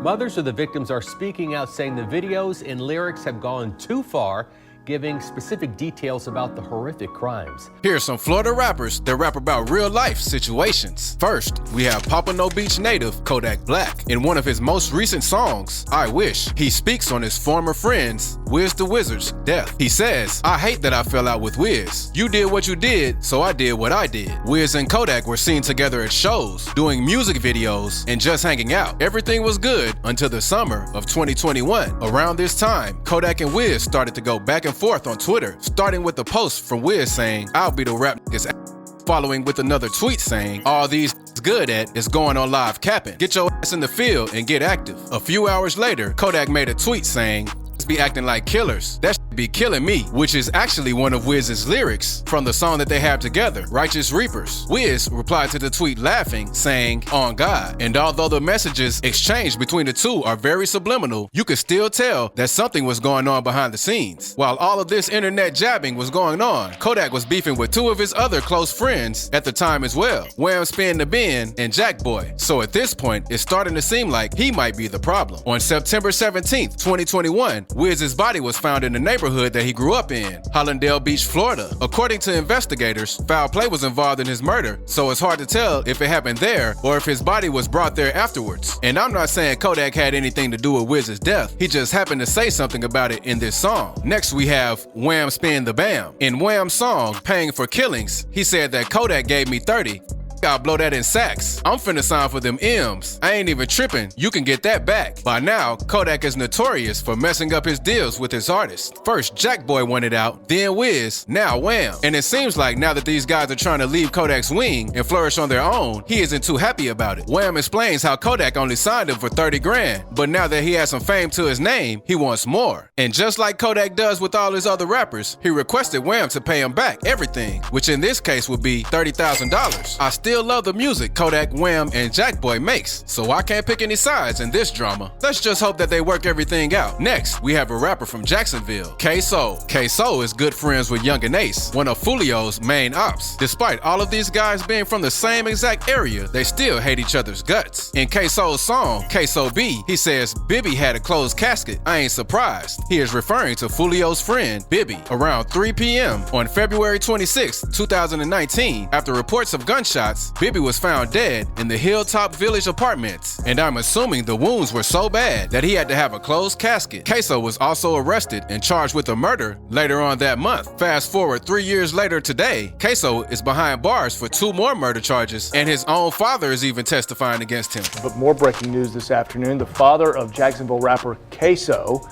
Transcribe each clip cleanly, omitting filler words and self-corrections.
Mothers of the victims are speaking out, saying the videos and lyrics have gone too far, giving specific details about the horrific crimes. Here's some Florida rappers that rap about real-life situations. First, we have Pompano Beach native Kodak Black. In one of his most recent songs, I Wish, he speaks on his former friends, Wiz the Wizard's death. He says, "I hate that I fell out with Wiz. You did what you did, so I did what I did." Wiz and Kodak were seen together at shows, doing music videos, and just hanging out. Everything was good until the summer of 2021. Around this time, Kodak and Wiz started to go back and forth on Twitter, starting with a post from Wiz saying, "I'll be the rap niggas," following with another tweet saying, "All these good at is going on live capping. Get your ass in the field and get active." A few hours later, Kodak made a tweet saying, "Be acting like killers. That should be killing me," which is actually one of Wiz's lyrics from the song that they have together, Righteous Reapers. Wiz replied to the tweet laughing, saying, "On God." And although the messages exchanged between the two are very subliminal, you could still tell that something was going on behind the scenes. While all of this internet jabbing was going on, Kodak was beefing with two of his other close friends at the time as well, Wham Spinabenz and Youngboy. So at this point, it's starting to seem like he might be the problem. On September 17th, 2021, Wiz's body was found in the neighborhood that he grew up in, Hallandale Beach, Florida. According to investigators, foul play was involved in his murder, so it's hard to tell if it happened there or if his body was brought there afterwards. And I'm not saying Kodak had anything to do with Wiz's death, he just happened to say something about it in this song. Next we have Wham Spin the Bam. In Wham's song, Paying for Killings, he said that Kodak gave me 30. I'll blow that in sacks. I'm finna sign for them M's. I ain't even tripping. You can get that back. By now, Kodak is notorious for messing up his deals with his artists. First, Youngboy wanted out, then Wiz, now Wham. And it seems like now that these guys are trying to leave Kodak's wing and flourish on their own, he isn't too happy about it. Wham explains how Kodak only signed him for 30 grand, but now that he has some fame to his name, he wants more. And just like Kodak does with all his other rappers, he requested Wham to pay him back everything, which in this case would be $30,000. I still love the music Kodak, Wham, and Youngboy makes, so I can't pick any sides in this drama. Let's just hope that they work everything out. Next, we have a rapper from Jacksonville, Ksoo. Ksoo is good friends with Young and Ace, one of Foolio's main ops. Despite all of these guys being from the same exact area, they still hate each other's guts. In Ksoo's song, Ksoo B, he says, "Bibby had a closed casket. I ain't surprised." He is referring to Foolio's friend, Bibby. Around 3 p.m. on February 26, 2019, after reports of gunshots, Bibby was found dead in the Hilltop Village apartments, and I'm assuming the wounds were so bad that he had to have a closed casket. Ksoo was also arrested and charged with a murder later on that month. Fast forward 3 years later today, Ksoo is behind bars for 2 more murder charges, and his own father is even testifying against him. But more breaking news this afternoon. The father of Jacksonville rapper Ksoo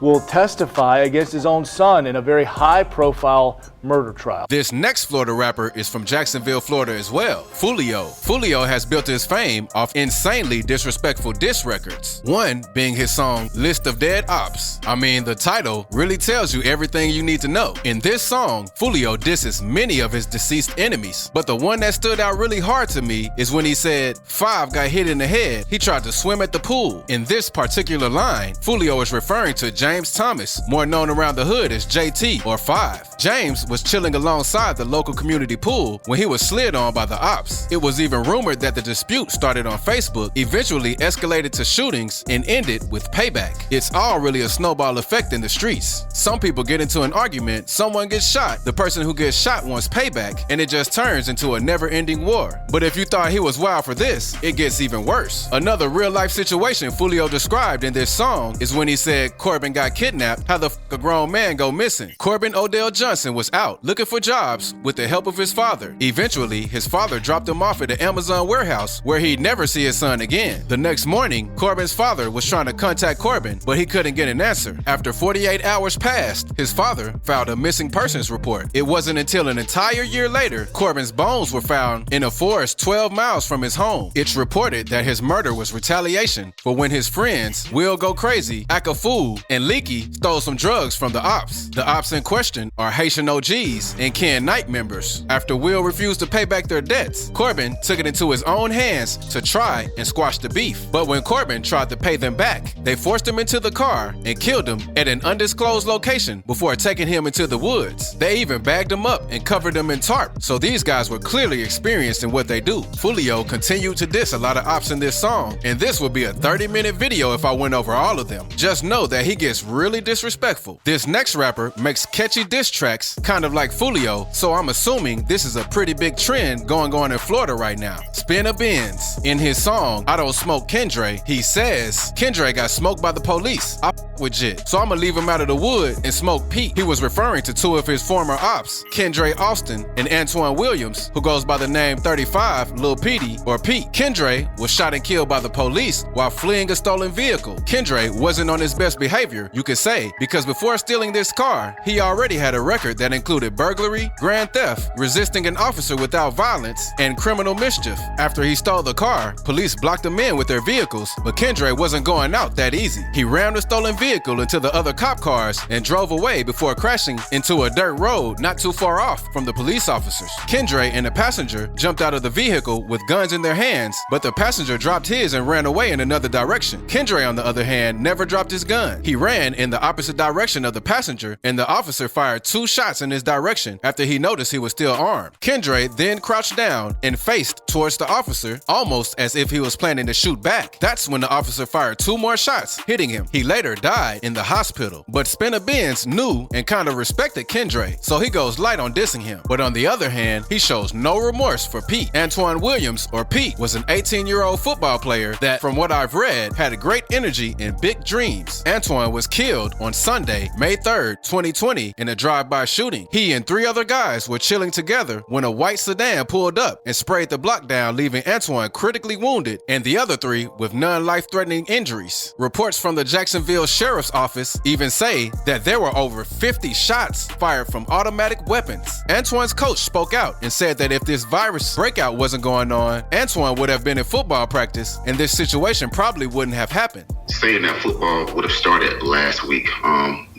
will testify against his own son in a very high-profile murder trial. This next Florida rapper is from Jacksonville, Florida as well, Foolio. Foolio has built his fame off insanely disrespectful diss records. One being his song, List of Dead Ops. I mean, the title really tells you everything you need to know. In this song, Foolio disses many of his deceased enemies, but the one that stood out really hard to me is when he said, "5 got hit in the head, he tried to swim at the pool." In this particular line, Foolio is referring to James Thomas, more known around the hood as JT or 5. James was chilling alongside the local community pool when he was slid on by the ops. It was even rumored that the dispute started on Facebook, eventually escalated to shootings, and ended with payback. It's all really a snowball effect in the streets. Some people get into an argument, someone gets shot, the person who gets shot wants payback, and it just turns into a never-ending war. But if you thought he was wild for this, it gets even worse. Another real-life situation Foolio described in this song is when he said Corbin got kidnapped, how the f a grown man go missing? Corbin Odell Johnson was out looking for jobs with the help of his father. Eventually, his father dropped him off at the Amazon warehouse where he'd never see his son again. The next morning, Corbin's father was trying to contact Corbin, but he couldn't get an answer. After 48 hours passed, his father filed a missing persons report. It wasn't until an entire year later, Corbin's bones were found in a forest 12 miles from his home. It's reported that his murder was retaliation for when his friends, Will Go Crazy, Act a Fool, and Leaky stole some drugs from the ops. The ops in question are Haitian OG OGs and Ken Knight members. After Will refused to pay back their debts, Corbin took it into his own hands to try and squash the beef. But when Corbin tried to pay them back, they forced him into the car and killed him at an undisclosed location before taking him into the woods. They even bagged him up and covered him in tarp, so these guys were clearly experienced in what they do. Foolio continued to diss a lot of ops in this song, and this would be a 30-minute video if I went over all of them. Just know that he gets really disrespectful. This next rapper makes catchy diss tracks, kind of like Foolio, so I'm assuming this is a pretty big trend going on in Florida right now. Spinabenz. In his song, I Don't Smoke Kendra, he says, Kendra got smoked by the police. I with Jit, so I'ma leave him out of the wood and smoke Pete. He was referring to two of his former ops, Kendra Austin and Antoine Williams, who goes by the name 35, Lil Petey, or Pete. Kendra was shot and killed by the police while fleeing a stolen vehicle. Kendra wasn't on his best behavior, you could say, because before stealing this car, he already had a record that included burglary, grand theft, resisting an officer without violence, and criminal mischief. After he stole the car, police blocked him in with their vehicles, but Kendra wasn't going out that easy. He rammed the stolen vehicle into the other cop cars and drove away before crashing into a dirt road not too far off from the police officers. Kendra and the passenger jumped out of the vehicle with guns in their hands, but the passenger dropped his and ran away in another direction. Kendra, on the other hand, never dropped his gun. He ran in the opposite direction of the passenger, and the officer fired 2 shots in his direction after he noticed he was still armed. Kendra then crouched down and faced towards the officer, almost as if he was planning to shoot back. That's when the officer fired 2 more shots, hitting him. He later died in the hospital, but Spinabenz knew and kind of respected Kendra, so he goes light on dissing him. But on the other hand, he shows no remorse for Pete. Antoine Williams, or Pete, was an 18-year-old football player that, from what I've read, had great energy and big dreams. Antoine was killed on Sunday, May 3rd, 2020, in a drive-by shooting. He and 3 other guys were chilling together when a white sedan pulled up and sprayed the block down, leaving Antoine critically wounded and the other 3 with non-life-threatening injuries. Reports from the Jacksonville Sheriff's Office even say that there were over 50 shots fired from automatic weapons. Antoine's coach spoke out and said that if this virus breakout wasn't going on, Antoine would have been in football practice and this situation probably wouldn't have happened. Saying that football would have started last week,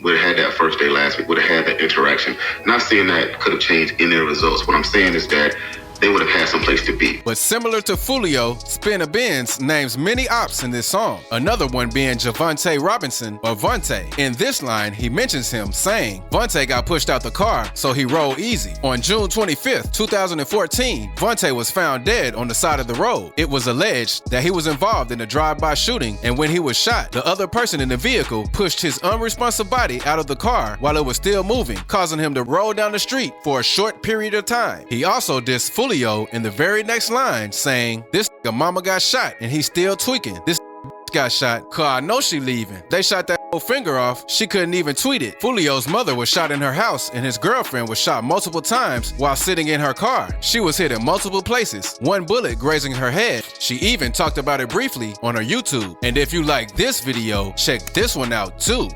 would have had that first day last week, would have had that interaction. Not saying that could have changed any of the results. What I'm saying is that they would have had some place to be. But similar to Foolio, Spinabenz names many ops in this song, another one being Javante Robinson, or Vontae. In this line, he mentions him, saying, Vontae got pushed out the car, so he rolled easy. On June 25th, 2014, Vontae was found dead on the side of the road. It was alleged that he was involved in a drive-by shooting, and when he was shot, the other person in the vehicle pushed his unresponsive body out of the car while it was still moving, causing him to roll down the street for a short period of time. He also dissed Foolio in the very next line, saying, this nigga mama got shot and he's still tweaking. This got shot, cause I know she leaving. They shot that whole finger off, she couldn't even tweet it. Foolio's mother was shot in her house and his girlfriend was shot multiple times while sitting in her car. She was hit in multiple places, 1 bullet grazing her head. She even talked about it briefly on her YouTube. And if you like this video, check this one out too.